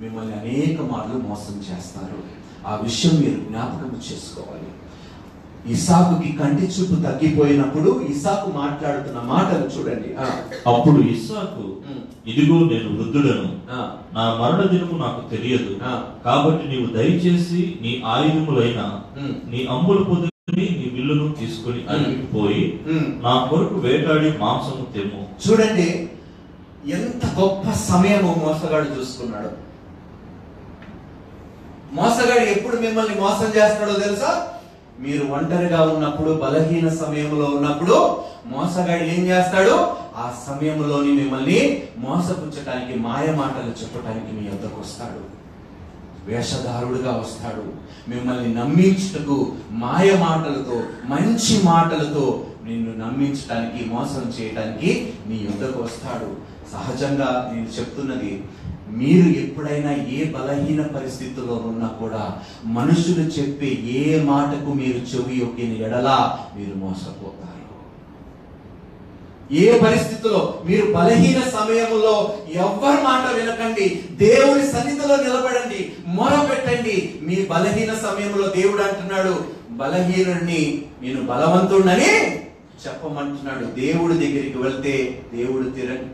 మిమ్మల్ని అనేక మార్లు మోసం చేస్తారు. ఆ విషయం మీరు జ్ఞాపకం చేసుకోవాలి. ఇస్సాకుకి కంటి చూపు తగ్గిపోయినప్పుడు ఇస్సాకు మాట్లాడుతున్న మాటలు చూడండి. అప్పుడు ఇస్సాకు, ఇదిగో నేను వృద్ధుడను, నా మరణ దినము నాకు తెలియదు, కాబట్టి నీవు దయచేసి నీ ఆయుధములైన నీ అమ్ముల పొదిని నీ విల్లును తీసుకుని అడవికి పోయి నా కొరకు వేటాడి మాంసము తెమ్ము. చూడండి ఎంత గొప్ప సమయము మోసగాడు చూసుకున్నాడు. మోసగాడు ఎప్పుడు మిమ్మల్ని మోసం చేస్తాడో తెలుసా? మీరు ఒంటరిగా ఉన్నప్పుడు, బలహీన సమయంలో ఉన్నప్పుడు మోసగాడు ఏం చేస్తాడు? ఆ సమయంలోని మిమ్మల్ని మోసపుచ్చటానికి, మాయ మాటలు చెప్పటానికి మీ వద్దకు వస్తాడు. వేషధారుడుగా వస్తాడు. మిమ్మల్ని నమ్మించుటకు మాయ మాటలతో, మంచి మాటలతో నిన్ను నమ్మించటానికి, మోసం చేయటానికి మీ వద్దకు వస్తాడు. సహజంగా నేను చెప్తున్నది, మీరు ఎప్పుడైనా ఏ బలహీన పరిస్థితుల్లో ఉన్నా కూడా మనుషులు చెప్పే ఏ మాటకు మీరు చెవి యొక్కిన ఎడలా మీరు మోసపోతారు. ఏ పరిస్థితిలో మీరు బలహీన సమయంలో ఎవ్వరి మాట వినకండి. దేవుని సన్నిధిలో నిలబడండి, మొరపెట్టండి. మీ బలహీన సమయంలో దేవుడు అంటున్నాడు, బలహీనుడిని నేను బలవంతుడినని చెప్పమంటున్నాడు. దేవుడి దగ్గరికి వెళ్తే దేవుడు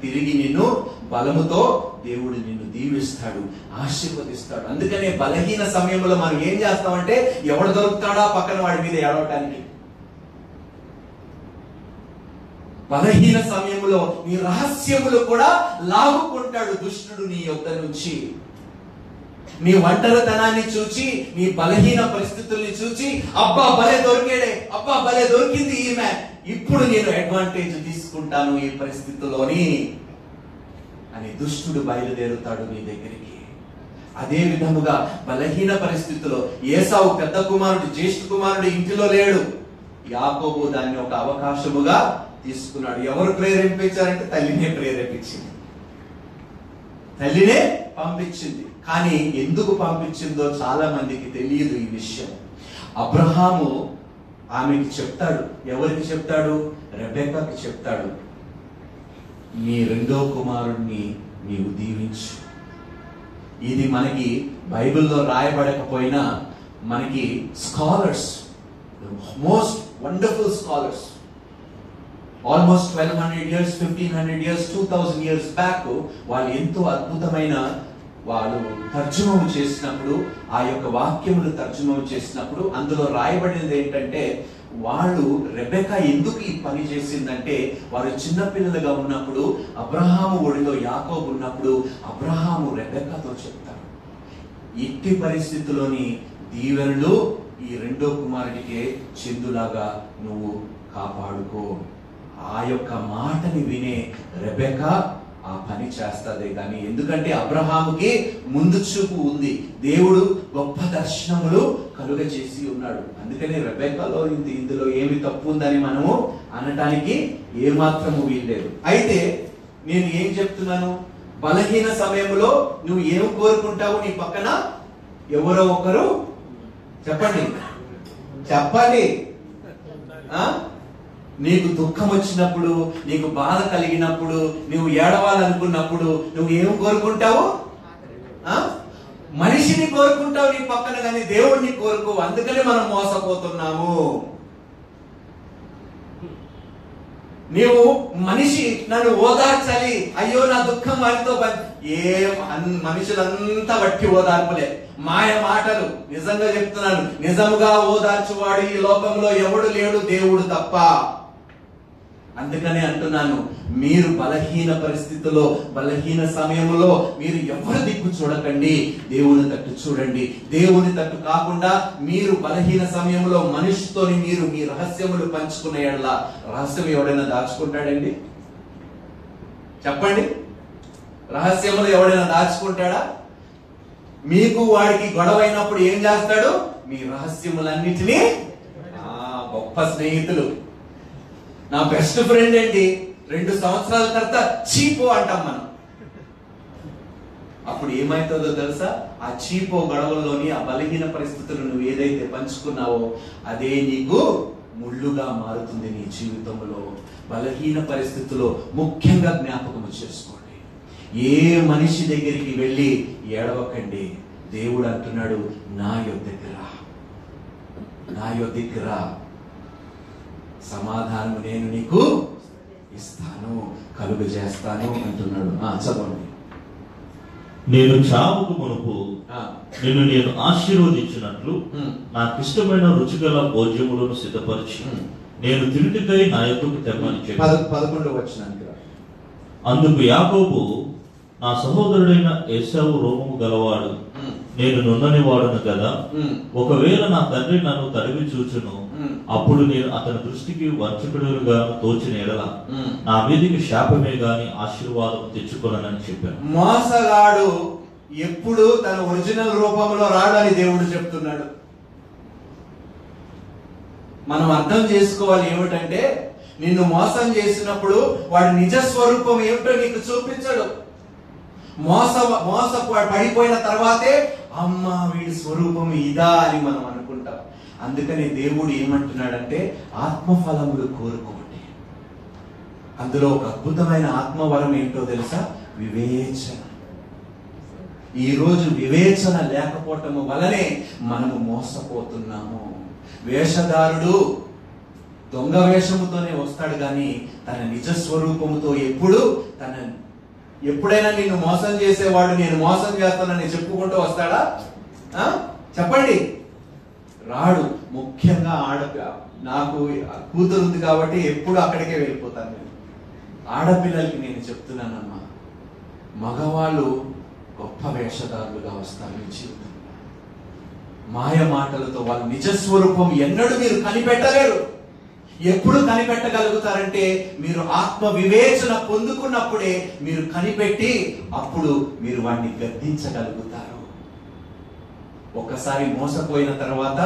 తిరిగి నిన్ను బలముతో దేవుడు నిన్ను దీవిస్తాడు, ఆశీర్వదిస్తాడు. అందుకనే బలహీన సమయంలో మనం ఏం చేస్తామంటే, ఎవడు దొరుకుతాడా పక్కన వాడి మీద ఏడవటానికి. బలహీన సమయంలో నీ రహస్యములు కూడా లాగుకుంటాడు దుష్టుడు నీ యొద్ద నుంచి. నీ ఒంటరితనాన్ని చూచి, నీ బలహీన పరిస్థితుల్ని చూచి, అబ్బా భలే దొరికాడే, అబ్బా భలే దొరికింది ఈమె, ఇప్పుడు నేను అడ్వాంటేజ్ తీసుకుంటాను ఈ పరిస్థితుల్లోని అని దుష్టుడు బయలుదేరుతాడు నీ దగ్గరికి. అదే విధముగా బలహీన పరిస్థితుల్లో ఏసావు పెద్ద కుమారుడు, జ్యేష్ఠ కుమారుడు ఇంటిలో లేడు. యాకోబు దాన్ని ఒక అవకాశముగా తీసుకున్నాడు. ఎవరు ప్రేరేపించారంటే తల్లినే ప్రేరేపించింది, తల్లినే పంపించింది. కానీ ఎందుకు పంపించిందో చాలా మందికి తెలియదు ఈ విషయం. అబ్రహాము ఆమెకి చెప్తాడు. ఎవరికి చెప్తాడు? రెబెక్కాకి చెప్తాడు, నీ రెండో కుమారుడిని నీవు దీవించు. ఇది మనకి బైబిల్లో రాయబడకపోయినా మనకి scholars, most wonderful scholars, almost 1200 years, 1500 years, 2000 years back వాళ్ళు ఎంతో అద్భుతమైన వాళ్ళు తర్జుమము చేసినప్పుడు, ఆ యొక్క వాక్యములు తర్జుమము చేసినప్పుడు అందులో రాయబడినది ఏంటంటే, వాళ్ళు రెబెకా ఎందుకు ఈ పని చేసిందంటే, వారు చిన్నపిల్లలుగా ఉన్నప్పుడు అబ్రహాము ఒడిలో యాకోబు ఉన్నప్పుడు అబ్రహాము రెబెకాతో చెప్తారు, ఇట్టి పరిస్థితుల్లోని దీవెనలు ఈ రెండో కుమారుడికే చెందులాగా నువ్వు కాపాడుకో. ఆ యొక్క మాటని వినే రెబెకా ఆ పని చేస్తాదే కానీ, ఎందుకంటే అబ్రహాముకి ముందు చూపు ఉంది, దేవుడు గొప్ప దర్శనములు కలుగ చేసి ఉన్నాడు. అందుకని రెబెకాలో ఇందులో ఏమి తప్పు ఉందని మనము అనటానికి ఏమాత్రము వీల్లేదు. అయితే నేను ఏం చెప్తున్నాను, బలహీన సమయంలో నువ్వు ఏం కోరుకుంటావు? నీ పక్కన ఎవరో ఒకరు చెప్పండి, చెప్పండి. నీకు దుఃఖం వచ్చినప్పుడు, నీకు బాధ కలిగినప్పుడు, నువ్వు ఏడవాలనుకున్నప్పుడు నువ్వు ఏం కోరుకుంటావు? మనిషిని కోరుకుంటావు నీ పక్కన, కానీ దేవుడిని కోరుకో. అందుకనే మనం మోసపోతున్నాము. నీవు మనిషి నన్ను ఓదార్చాలి, అయ్యో నా దుఃఖం వారితో మనుషులంతా వట్టి ఓదార్పులే, మాయ మాటలు. నిజంగా చెప్తున్నాను, నిజముగా ఓదార్చువాడు ఈ లోకంలో ఎవడు లేడు, దేవుడు తప్ప. అందుకనే అంటున్నాను, మీరు బలహీన పరిస్థితుల్లో, బలహీన సమయంలో మీరు ఎవరి దిక్కు చూడకండి, దేవుని తట్టు చూడండి. దేవుని తట్టు కాకుండా మీరు బలహీన సమయంలో మనిషితోని మీరు మీ రహస్యములు పంచుకునే యెడల, రహస్యం ఎవడైనా దాచుకుంటాడండి? చెప్పండి, రహస్యములు ఎవడైనా దాచుకుంటాడా? మీకు వాడికి గొడవ అయినప్పుడు ఏం చేస్తాడు? మీ రహస్యములన్నిటినీ, గొప్ప స్నేహితులు, నా బెస్ట్ ఫ్రెండ్ అండి, 2 సంవత్సరాల తర్వాత చీపో అంటాం మనం. అప్పుడు ఏమైతుందో తెలుసా? ఆ చీపో గొడవల్లోని ఆ బలహీన పరిస్థితులు నువ్వు ఏదైతే పంచుకున్నావో అదే నీకు ముళ్ళుగా మారుతుంది నీ జీవితంలో. బలహీన పరిస్థితుల్లో ముఖ్యంగా జ్ఞాపకం చేసుకోండి, ఏ మనిషి దగ్గరికి వెళ్ళి ఏడవకండి. దేవుడు అంటున్నాడు, నా యొద్దకు రా, నా యొద్దకు రా, సమాధానం నేను నీకు ఇస్తాను, కలుగు చేస్తాను అంటున్నాడు. చదవండి. నేను చావుకు మునుపు నిన్ను నేను ఆశీర్వదించినట్లు నాకు ఇష్టమైన రుచిగల భోజ్యములను సిద్ధపరిచి నేను తిరుటికై నా యొద్దకు తెమ్మని చెప్పి 11వ వచనానికి రా. అందుకు యాకోబు, నా సహోదరుడైన ఏశావు రోమము గలవాడు, నేను నున్నని వాడును కదా, ఒకవేళ నా తండ్రి నన్ను తరిమి చూచును, అప్పుడు నేను అతని దృష్టికి వంచకుడుగా తోచిన ఎడల నా మీదికి శాపమే గాని ఆశీర్వాదం తెచ్చుకోనని చెప్పాను. మోసగాడు ఎప్పుడు తన ఒరిజినల్ రూపంలో రాడని దేవుడు చెప్తున్నాడు. మనం అర్థం చేసుకోవాలి ఏమిటంటే, నిన్ను మోసం చేసినప్పుడు వాడి నిజ స్వరూపం ఏమిటో నీకు చూపించడు. పడిపోయిన తర్వాతే అమ్మ వీడి స్వరూపం ఇదా అని మనం అనుకుంటాం. అందుకని దేవుడు ఏమంటున్నాడంటే, ఆత్మఫలములు కోరుకోండి. అందులో ఒక అద్భుతమైన ఆత్మవరం ఏంటో తెలుసా? వివేచన. ఈ రోజు వివేచన లేకపోవటము వలనే మనము మోసపోతున్నాము. వేషధారుడు దొంగ వేషముతోనే వస్తాడు కానీ తన నిజ స్వరూపముతో ఎప్పుడైనా నిన్ను మోసం చేసేవాడు నేను మోసం చేస్తానని చెప్పుకుంటూ వస్తాడా? చెప్పండి, రాడు. ముఖ్యంగా నాకు కూతురు ఉంది కాబట్టి ఎప్పుడు అక్కడికే వెళ్ళిపోతాను నేను. ఆడపిల్లలకి నేను చెప్తున్నానమ్మా, మగవాళ్ళు గొప్ప వేషధారులుగా వస్తారు మీ జీవితంలో. మాయ మాటలతో వాళ్ళ నిజస్వరూపం ఎన్నడూ మీరు కనిపెట్టలేరు. ఎప్పుడు కనిపెట్టగలుగుతారంటే మీరు ఆత్మ వివేచన పొందుకున్నప్పుడే మీరు కనిపెట్టి అప్పుడు మీరు వాడిని గద్దించగలుగుతారు. ఒక్కసారి మోసపోయిన తర్వాత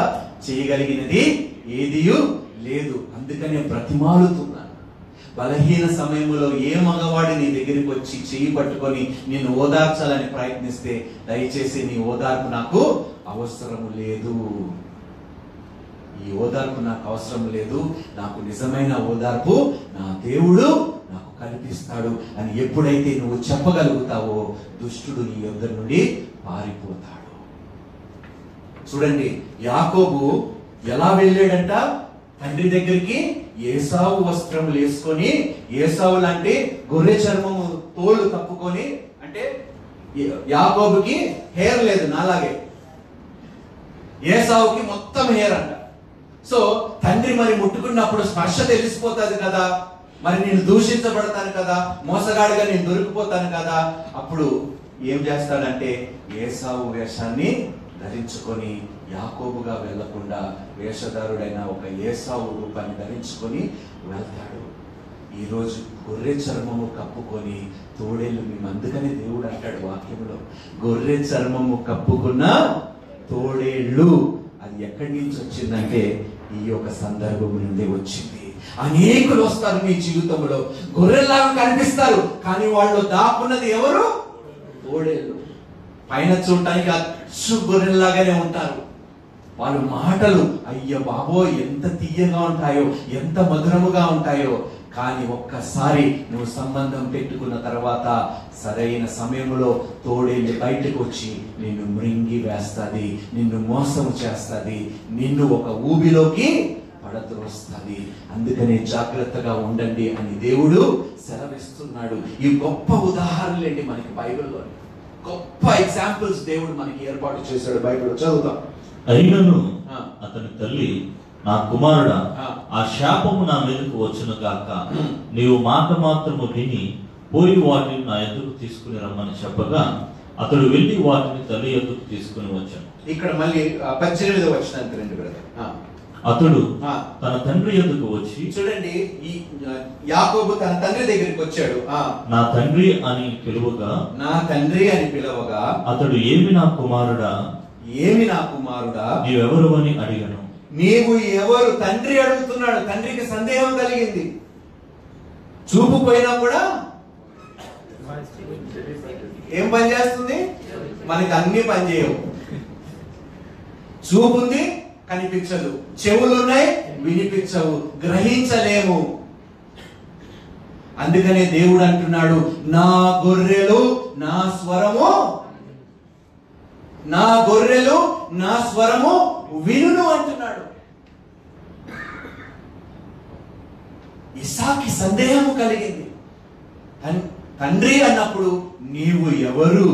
చేయగలిగినది ఏదియూ లేదు. అందుకనే బ్రతిమాలుతున్నాను. బలహీన సమయంలో ఏ మగవాడి నీ దగ్గరికి వచ్చి చెయ్యి పట్టుకొని నిన్ను ఓదార్చాలని ప్రయత్నిస్తే దయచేసి నీ ఓదార్పు నాకు అవసరం లేదు, ఈ ఓదార్పు నాకు అవసరం లేదు, నాకు నిజమైన ఓదార్పు నా దేవుడు నాకు కల్పిస్తాడు అని ఎప్పుడైతే నువ్వు చెప్పగలుగుతావో దుష్టుడు నీ యొద్ద నుండి పారిపోతాడు. చూడండి, యాకోబు ఎలా వెళ్ళాడంట? తండ్రి దగ్గరికి ఏసావు వస్త్రములు వేసుకొని, ఏసావు లాంటి గొర్రె చర్మము తోలు కప్పుకొని, అంటే యాకోబుకి హెయిర్ లేదు నాలాగే, ఏసావుకి మొత్తం హెయిర్ అంట. సో తండ్రి మరి ముట్టుకున్నప్పుడు స్పర్శ తెలిసిపోతుంది కదా, మరి నేను దూషించబడతాను కదా, మోసగాడిగా నేను దొరికిపోతాను కదా. అప్పుడు ఏం చేస్తాడంటే ఏసావు వేషాన్ని ధరించుకొని యాకోబుగా వెళ్లకుండా వేషధారుడైన ఒక ఏసావు రూపాన్ని ధరించుకొని వెళ్తాడు. ఈరోజు గొర్రె చర్మము కప్పుకొని తోడేళ్ళు మేము, అందుకని దేవుడు అంటాడు వాక్యంలో, గొర్రె చర్మము కప్పుకున్న తోడేళ్ళు. అది ఎక్కడి నుంచి వచ్చిందంటే ఈ యొక్క సందర్భం నుండి వచ్చింది. అనేకులు వస్తారు మీ జీవితంలో, గొర్రెల్లాగా కనిపిస్తారు, కానీ వాళ్ళు దాక్కున్నది ఎవరు? తోడేళ్ళు. పైన చూడటానికి అచ్చు గొర్రెల్లాగానే ఉంటారు. వాళ్ళ మాటలు అయ్య బాబో ఎంత తీయగా ఉంటాయో, ఎంత మధురముగా ఉంటాయో, కానీ ఒక్కసారి నువ్వు సంబంధం పెట్టుకున్న తర్వాత సరైన సమయంలో తోడేళ్ళు బయటకు వచ్చి నిన్ను మృంగి వేస్తుంది, నిన్ను మోసం చేస్తుంది, నిన్ను ఒక ఊబిలోకి పడద్రోస్తుంది. అందుకనే జాగ్రత్తగా ఉండండి అని దేవుడు సెలవిస్తున్నాడు. ఈ గొప్ప ఉదాహరణలేండి మనకి బైబిల్లో, గొప్ప ఎగ్జాంపుల్స్ దేవుడు మనకి ఏర్పాటు చేశాడు. బైబిల్ చదువుతాం. అయినను అతని తల్లి, నా కుమారుడా, ఆ శాపము నా మీదకు వచ్చును గాక, నీవు మాట మాత్రము విని పోయి వాటిని నా ఎద్దుకు తీసుకుని రమ్మని చెప్పగా అతడు వెళ్లి వాటిని తల్లి ఎద్దుకు తీసుకుని వచ్చాను. ఇక్కడ మళ్ళీ 18వ వచనానికి రండి బ్రదర్. అతడు తన తండ్రి ఎద్దుకు వచ్చి, చూడండి, ఈ యాకోబు తన తండ్రి దగ్గరికి వచ్చాడు. నా తండ్రి అని పిలువగా, నా తండ్రి అని పిలవగా అతడు ఏమి నా కుమారుడా, ఏమి నా కుమారుడా, నీవెవరు అని అడిగాను. నీవు ఎవరు? తండ్రి అడుగుతున్నాడు. తండ్రికి సందేహం కలిగింది. చూపు పోయినా కూడా ఏం పని చేస్తుంది? మనకి అన్ని పని చేయవు. చూపు ఉంది కనిపించదు, చెవులు ఉన్నాయి వినిపించవు, గ్రహించలేము. అందుకనే దేవుడు అంటున్నాడు, నా గొర్రెలు నా స్వరము వినును అంటున్నాడు. ఇస్సాకి సందేహము కలిగింది. తండ్రి అన్నప్పుడు నీవు ఎవరు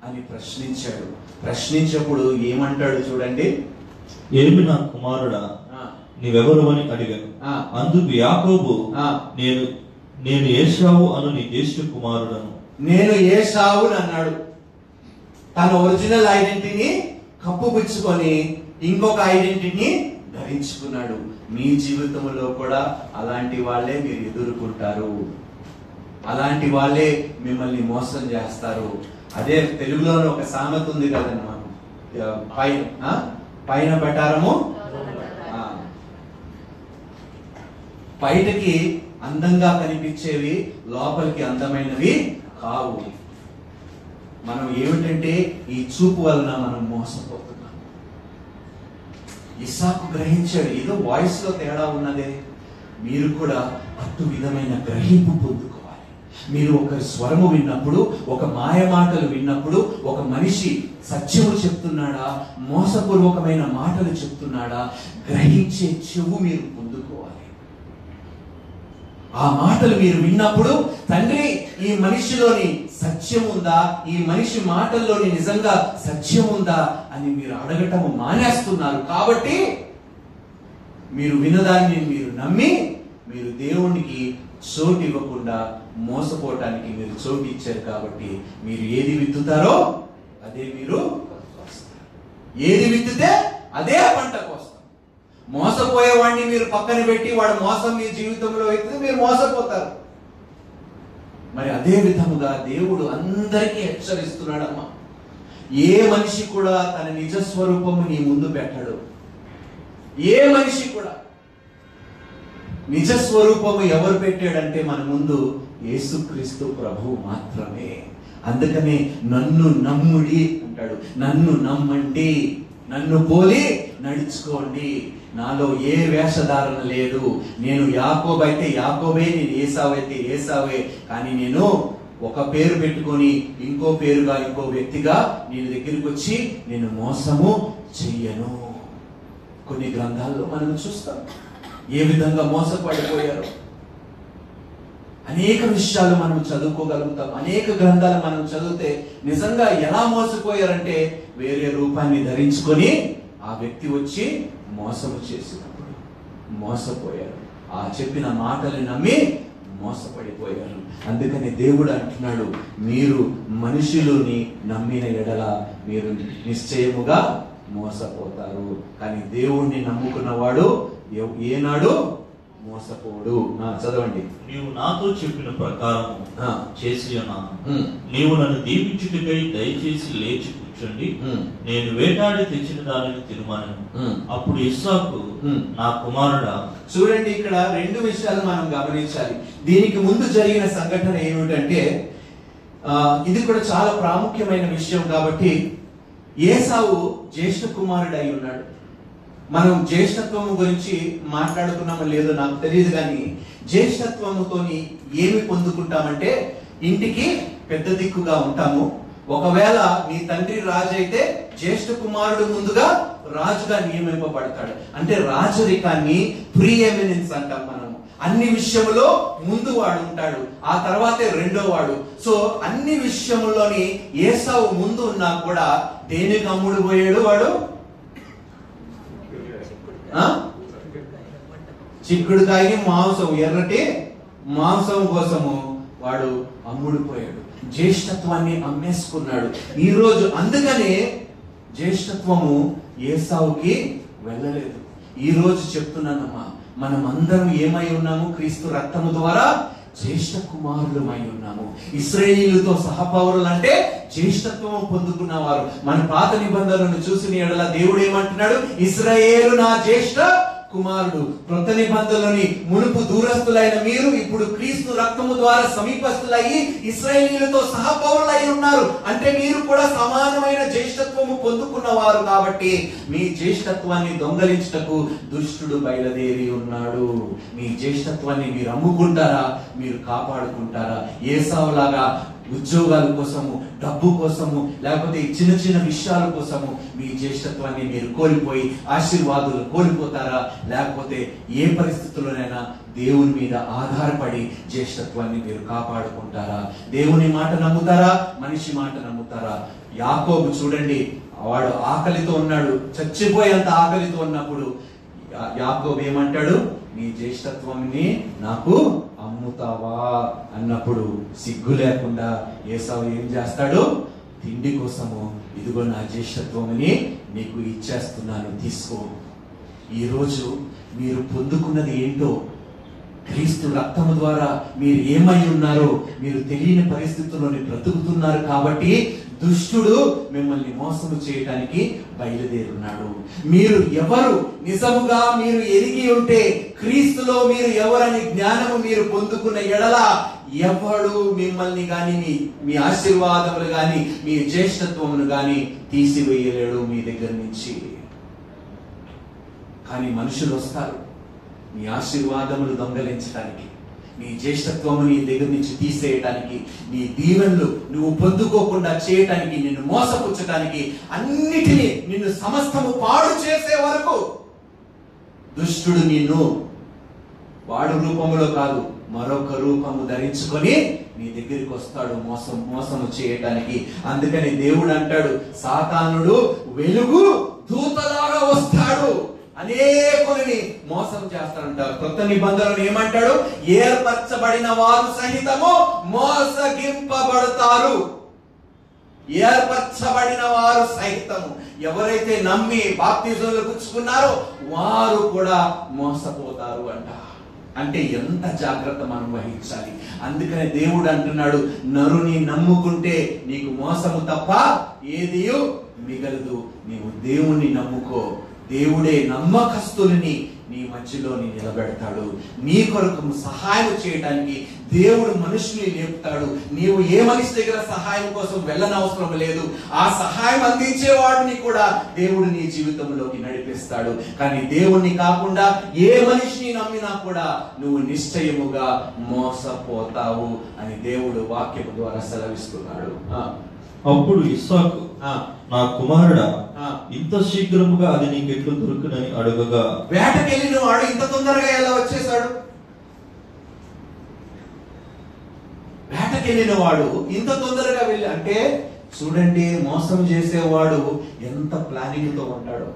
అని ప్రశ్నించాడు. ప్రశ్నించినప్పుడు ఏమంటాడు చూడండి, ఏమి నా కుమారుడా నీవెవరు అని అడిగాను. అందుకు యాకోబు, నేను ఏశావు అను నీ జ్యేష్ఠ కుమారుడను. నేను ఏశావు అన్నాడు. తన ఒరిజినల్ ఐడెంటిటీని కప్పుపుచ్చుకొని ఇంకొక ఐడెంటిటీని ధరించుకున్నాడు. మీ జీవితంలో కూడా అలాంటి వాళ్ళే మీరు ఎదుర్కొంటారు. అలాంటి వాళ్ళే మిమ్మల్ని మోసం చేస్తారు. అదే తెలుగులోనే ఒక సామెత ఉంది కదన్నా, పైన పటారము బయటకి అందంగా కనిపించేవి లోపలికి అందమైనవి కావు. మనం ఏమిటంటే ఈ చూపు వలన మనం మోసపోతున్నాం. ఇస్సాకు గ్రహించాడు, ఏదో వాయిస్ లో తేడా ఉన్నదే. మీరు కూడా అటు విధమైన గ్రహింపు పొందుకోవాలి. మీరు ఒక స్వరము విన్నప్పుడు, ఒక మాయ మాటలు విన్నప్పుడు, ఒక మనిషి సత్యము చెప్తున్నాడా, మోసపూర్వకమైన మాటలు చెప్తున్నాడా, గ్రహించే చెవు మీరు పొందుకోవాలి. ఆ మాటలు మీరు విన్నప్పుడు, తండ్రి ఈ మనిషిలోని సత్యం ఉందా, ఈ మనిషి మాటల్లోని నిజంగా సత్యం ఉందా అని మీరు అడగటము మానేస్తున్నారు. కాబట్టి మీరు వినదాన్ని మీరు నమ్మి మీరు దేవునికి చోటు ఇవ్వకుండా మోసపోవటానికి మీరు చోటు ఇచ్చారు. కాబట్టి మీరు ఏది విత్తుతారో అదే మీరు కోస్తారు. ఏది విత్తితే అదే పంట కోస్తారు. మోసపోయేవాడిని మీరు పక్కన పెట్టి వాడు మోసం మీ జీవితంలో ఎత్తితే మీరు మోసపోతారు. మరి అదే విధముగా దేవుడు అందరికీ హెచ్చరిస్తున్నాడమ్మా. ఏ మనిషి కూడా తన నిజ స్వరూపము నీ ముందు పెట్టడు. ఏ మనిషి కూడా నిజ స్వరూపము ఎవరు పెట్టాడంటే మన ముందు యేసుక్రీస్తు ప్రభువు మాత్రమే. అందుకనే నన్ను నమ్ముడి అంటాడు. నన్ను నమ్మండి, నన్ను పోలి నడుచుకోండి. నాలో ఏ వేషధారణ లేదు. నేను యాకోబు అయితే యాకోబే, నేను ఏసావు అయితే ఏసావే. కానీ నేను ఒక పేరు పెట్టుకొని ఇంకో పేరుగా ఇంకో వ్యక్తిగా నేను దగ్గరికి వచ్చి నేను మోసము చెయ్యను. కొన్ని గ్రంథాల్లో మనం చూస్తాం ఏ విధంగా మోసపడిపోయారు. అనేక విషయాలు మనం చదువుకోగలుగుతాం. అనేక గ్రంథాలు మనం చదివితే నిజంగా ఎలా మోసపోయారంటే, వేరే రూపాన్ని ధరించుకొని ఆ వ్యక్తి వచ్చి మోసము చేసినప్పుడు మోసపోయారు. ఆ చెప్పిన మాటలు నమ్మి మోసపడిపోయారు. అందుకని దేవుడు అంటున్నాడు, మీరు మనుషులని నమ్మిన ఎడల మీరు నిశ్చయముగా మోసపోతారు. కానీ దేవుణ్ణి నమ్ముకున్నవాడు ఏనాడు మోసపోడు. చదవండి. నీవు నాతో చెప్పిన ప్రకారం చేసి ఉన్నాను. నీవు నన్ను దీవించుటకై దయచేసి లేచి కూర్చోండి, నేను వేటాడి తెచ్చిన దానిని తినమనను. అప్పుడు ఇస్సాకు, నా కుమారుడా. చూడండి, ఇక్కడ రెండు విషయాలు మనం గమనించాలి. దీనికి ముందు జరిగిన సంఘటన ఏమిటంటే, ఇది కూడా చాలా ప్రాముఖ్యమైన విషయం. కాబట్టి ఏసావు జ్యేష్ఠ కుమారుడు అయి ఉన్నాడు. మనం జ్యేష్ఠత్వం గురించి మాట్లాడుకున్నామో లేదో నాకు తెలియదు, కానీ జ్యేష్ఠత్వముతోని ఏమి పొందుకుంటామంటే ఇంటికి పెద్ద దిక్కుగా ఉంటాము. ఒకవేళ నీ తండ్రి రాజు అయితే జ్యేష్ఠ కుమారుడు ముందుగా రాజుగా నియమింపబడతాడు. అంటే రాజరికాన్ని ప్రీఎమినెన్స్ అంటాం మనం. అన్ని విషయంలో ముందు వాడు ఉంటాడు, ఆ తర్వాతే రెండో వాడు. సో అన్ని విషయంలోని ఏసావు ముందు ఉన్నా కూడా దేనికి అమ్ముడు పోయాడు వాడు? చిక్కుడుకాయని మాంసం, ఎర్రటి మాంసం కోసము వాడు అమ్ముడుపోయాడు. జ్యేష్ఠత్వాన్ని అమ్మేసుకున్నాడు ఈ రోజు. అందుకనే జ్యేష్ఠత్వము ఏసావుకి వెళ్ళలేదు. ఈ రోజు చెప్తున్నానమ్మా, మనం అందరం ఏమై ఉన్నాము? క్రీస్తు రక్తము ద్వారా జ్యేష్ఠ కుమారులమై ఉన్నాము. ఇశ్రాయేలుతో సహపౌరులు అంటే జ్యేష్ఠత్వం పొందుకున్నవారు. మన పాత నిబంధనలను చూసిన ఎడల దేవుడు ఏమంటున్నాడు? ఇశ్రాయేలు నా జ్యేష్ఠ కుమారుడు. క్రొత్త నిబంధనలోని మునుపు దూరస్తులైన మీరు ఇప్పుడు క్రీస్తు రక్తము ద్వారా సమీపస్తులయ్యి ఇశ్రాయేలీయులతో సహపౌరులై ఉన్నారు. అంటే మీరు కూడా సమానమైన జ్యేష్ఠత్వము పొందుకున్నవారు కాబట్టి మీ జ్యేష్ఠత్వాన్ని దొంగలించుటకు దుష్టుడు బయలుదేరి ఉన్నాడు. మీ జ్యేష్ఠత్వాన్ని మీరు అమ్ముకుంటారా, మీరు కాపాడుకుంటారా? ఏసావులాగా ఉద్యోగాల కోసము, డబ్బు కోసము, లేకపోతే చిన్న చిన్న విషయాల కోసము మీ జ్యేష్ఠత్వాన్ని మీరు కోల్పోయి ఆశీర్వాదాలు కోల్పోతారా? లేకపోతే ఏ పరిస్థితుల్లోనైనా దేవుని మీద ఆధారపడి జ్యేష్ఠత్వాన్ని మీరు కాపాడుకుంటారా? దేవుని మాట నమ్ముతారా, మనిషి మాట నమ్ముతారా? యాకోబు చూడండి, వాడు ఆకలితో ఉన్నాడు, చచ్చిపోయేంత ఆకలితో ఉన్నప్పుడు యాకోబు ఏమంటాడు? నీ జ్యేష్ఠత్వాన్ని నాకు అమ్ముతావా అన్నప్పుడు సిగ్గు లేకుండా ఏసావు ఏం చేస్తాడు? తిండి కోసము ఇదిగో నా జ్యేష్ఠత్వమని నీకు ఇచ్చేస్తున్నాను, తీసుకో. ఈరోజు మీరు పొందుకున్నది ఏంటో, క్రీస్తు రక్తము ద్వారా మీరు ఏమై ఉన్నారో మీరు తెలియని పరిస్థితుల్లోని బ్రతుకుతున్నారు కాబట్టి దుష్టుడు మిమ్మల్ని మోసము చేయడానికి బయలుదేరున్నాడు. మీరు ఎవరు నిజముగా మీరు ఎరిగి ఉంటే, క్రీస్తులో మీరు ఎవరని జ్ఞానము మీరు పొందుకున్న ఎడల ఎవడు మిమ్మల్ని గాని మీ ఆశీర్వాదములు గాని మీ జ్యేష్ఠత్వమును గాని తీసివేయలేడు మీ దగ్గర నుంచి. కానీ మనుషులు వస్తారు మీ ఆశీర్వాదములు దొంగలించడానికి, నీ జ్యేష్ఠత్వము నీ దగ్గర నుంచి తీసేయటానికి, నీ దీవెనలు నువ్వు పొందుకోకుండా చేయటానికి, నిన్ను మోసపుచ్చటానికి, అన్నిటినీ నిన్ను సమస్తము పాడు చేసే వరకు దుష్టుడు నిన్ను వాడు రూపములో కాదు మరొక రూపము ధరించుకొని నీ దగ్గరికి వస్తాడు మోసము చేయటానికి. అందుకని దేవుడు అంటాడు, సాతానుడు వెలుగు దూతలాగా వస్తాడు, అనేకులని మోసం చేస్తాడంటారు. కొత్త నిబంధనలు ఏమంటాడు? ఏర్పరచబడిన వారు సహితము మోసగింపబడతారు. ఏర్పరచబడిన వారు సహితము, ఎవరైతే నమ్మి బాప్తిజంలో పుచ్చుకున్నారో వారు కూడా మోసపోతారు అంట. అంటే ఎంత జాగ్రత్త మనం వహించాలి. అందుకనే దేవుడు అంటున్నాడు, నరుని నమ్ముకుంటే నీకు మోసము తప్ప ఏది మిగలదు. నీవు దేవుణ్ణి నమ్ముకో, దేవుడే నమ్మకస్తులని నీ మధ్యలో నిలబెడతాడు. నీ కొరకు సహాయం చేయడానికి దేవుడు మనుషుని లేపుతాడు. నీవు ఏ మనిషి దగ్గర సహాయం కోసం వెళ్ళనవసరం లేదు. ఆ సహాయం అందించేవాడిని కూడా దేవుడు నీ జీవితంలోకి నడిపిస్తాడు. కానీ దేవుణ్ణి కాకుండా ఏ మనిషిని నమ్మినా కూడా నువ్వు నిశ్చయముగా మోసపోతావు అని దేవుడు వాక్యం ద్వారా సెలవిస్తున్నాడు. అప్పుడు ఇస్సాకు, నా కుమారుడా, ఇంత శీఘ్రముగా అది నీకెట్లు దొరుకునని అడుగగా, వేటకెళ్ళిన వాడు ఇంత తొందరగా ఎలా వచ్చేసాడు? వేటకెళ్ళిన వాడు ఇంత తొందరగా వెళ్ళి, అంటే చూడండి, మోసం చేసేవాడు ఎంత ప్లానింగ్ తో ఉంటాడు.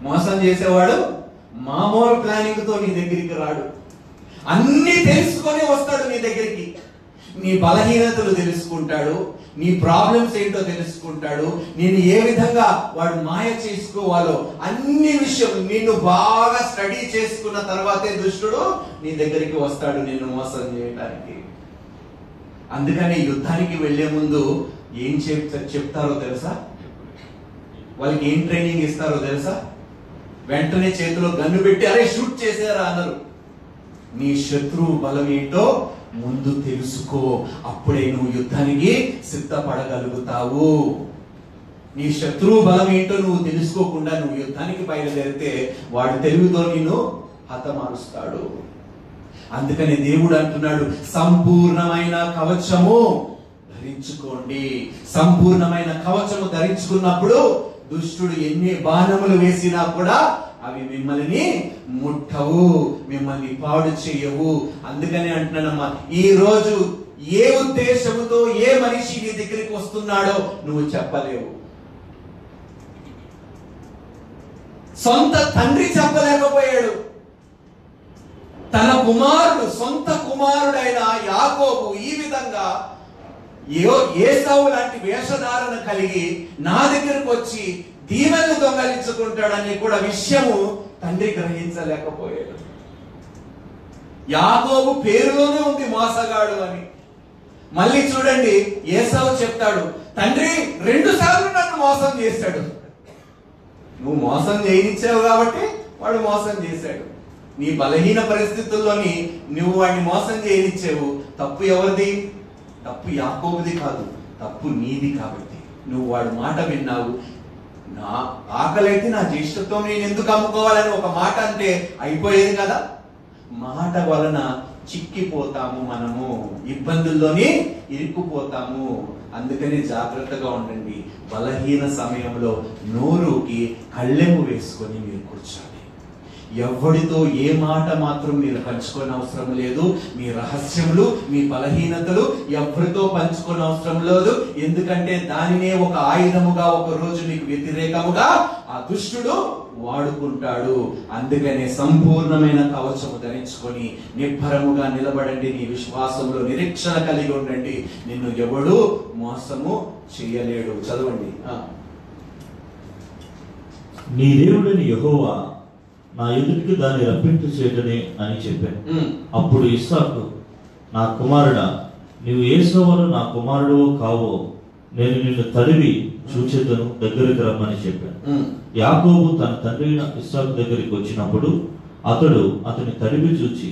మోసం చేసేవాడు మామూలు ప్లానింగ్ తో నీ దగ్గరికి రాడు. అన్ని తెలుసుకొని వస్తాడు నీ దగ్గరికి. నీ బలహీనతలు తెలుసుకుంటాడు, నీ ప్రాబ్లమ్స్ ఏంటో తెలుసుకుంటాడు, నేను ఏ విధంగా వాడు మాయ చేసుకోవాలో అన్ని విషయం నిన్ను బాగా స్టడీ చేసుకున్న తర్వాతే దుష్టుడు నీ దగ్గరికి వస్తాడు నిన్ను మోసం చేయడానికి. అందుకని యుద్ధానికి వెళ్లే ముందు ఏం చెప్తారో తెలుసా? వాళ్ళకి ఏం ట్రైనింగ్ ఇస్తారో తెలుసా? వెంటనే చేతిలో గన్ను పెట్టి అరే షూట్ చేసారా అన్నారు. నీ శత్రువు బలం ఏంటో ముందు తెలుసుకో, అప్పుడే నువ్వు యుద్ధానికి సిద్ధపడగలుగుతావు. నీ శత్రువు బలం ఏంటో నువ్వు తెలుసుకోకుండా నువ్వు యుద్ధానికి బయలుదేరితే వాడు తెలివితో నిన్ను హతమారుస్తాడు. అందుకని దేవుడు అంటున్నాడు, సంపూర్ణమైన కవచము ధరించుకోండి. సంపూర్ణమైన కవచము ధరించుకున్నప్పుడు దుష్టుడు ఎన్ని బాణములు వేసినా కూడా అవి మిమ్మల్ని ముట్టవు, మిమ్మల్ని పాడు చేయవు. అందుకని అంటున్నానమ్మా, ఈ రోజు ఏ ఉద్దేశముతో ఏ మనిషి నీ దగ్గరికి వస్తున్నాడో నువ్వు చెప్పలేవు. సొంత తండ్రి చెప్పలేకపోయాడు. తన కుమారుడు, సొంత కుమారుడైన యాకోబు ఈ విధంగా ఏసావు లాంటి వేషధారణ కలిగి నా దగ్గరకు వచ్చి దీవెనలు దొంగలించుకుంటాడని కూడా విషయము తండ్రి గ్రహించలేకపోయాడు. యాకోబు పేరులోనే ఉంది మోసగాడు అని. మళ్ళీ చూడండి, ఏసావు చెప్తాడు, తండ్రి 2 సార్లు నన్ను మోసం చేశాడు. నువ్వు మోసం చేయించావు కాబట్టి వాడు మోసం చేశాడు. నీ బలహీన పరిస్థితుల్లోని నువ్వు వాడిని మోసం చేయనిచ్చావు. తప్పు ఎవరిది? తప్పు యాకోబుది కాదు, తప్పు నీది. కాబట్టి నువ్వు వాడి మాట విన్నావు. నా ఆకలైతే నా జ్యేష్ఠత్వం నేను ఎందుకు అమ్ముకోవాలని ఒక మాట అంటే అయిపోయేది కదా. మాట వలన చిక్కిపోతాము, మనము ఇబ్బందుల్లోనే ఇరుక్కుపోతాము. అందుకని జాగ్రత్తగా ఉండండి. బలహీన సమయంలో నోరుకి కళ్ళెము వేసుకొని మీరు కూర్చోండి. ఎవరితో ఏ మాట మాత్రం మీరు పంచుకోని అవసరం లేదు. మీ రహస్యములు, మీ బలహీనతలు ఎవరితో పంచుకోని అవసరం లేదు. ఎందుకంటే దానినే ఒక ఆయుధముగా ఒక రోజు నీకు వ్యతిరేకముగా ఆ దుష్టుడు వాడుకుంటాడు. అందుకనే సంపూర్ణమైన కవచము ధరించుకొని నిబ్బరముగా నిలబడండి. నీ విశ్వాసంలో నిరీక్షణ కలిగి ఉండండి. నిన్ను ఎవడు మోసము చేయలేడు. చదవండి. నీ దేవుడని యెహోవా నా ఎదుటికి దాన్ని రప్పింపు చేయటనే అని చెప్పాను. అప్పుడు ఇస్సాకు, నా కుమారుడా, నీవు ఏసావును నా కుమారుడు కావో, నేను నిన్ను తరివి చూచేదను, దగ్గరికి రమ్మని చెప్పాను. యాకోబు తన తండ్రి ఇస్సాకు దగ్గరికి వచ్చినప్పుడు అతని తరివి చూచి,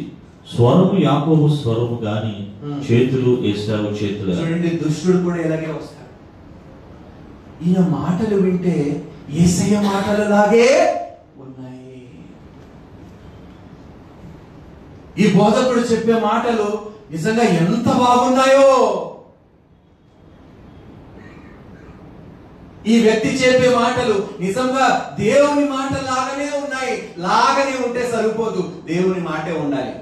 స్వరము యాకోబు స్వరము గాని చేతులు ఏసావు చేతులు. చూడండి, దుష్టుడు కూడా ఇలాగే వస్తాడు. ఈయన మాటలు వింటే యేసయ్య మాటలలాగే ఉన్నాయి. ఈ బోధకుడు చెప్పే మాటలు నిజంగా ఎంత బాగున్నాయో, ఈ వ్యక్తి చెప్పే మాటలు నిజంగా దేవుని మాట లాగానే ఉన్నాయి. లాగానే ఉంటే సరిపోదు, దేవుని మాటే ఉండాలి.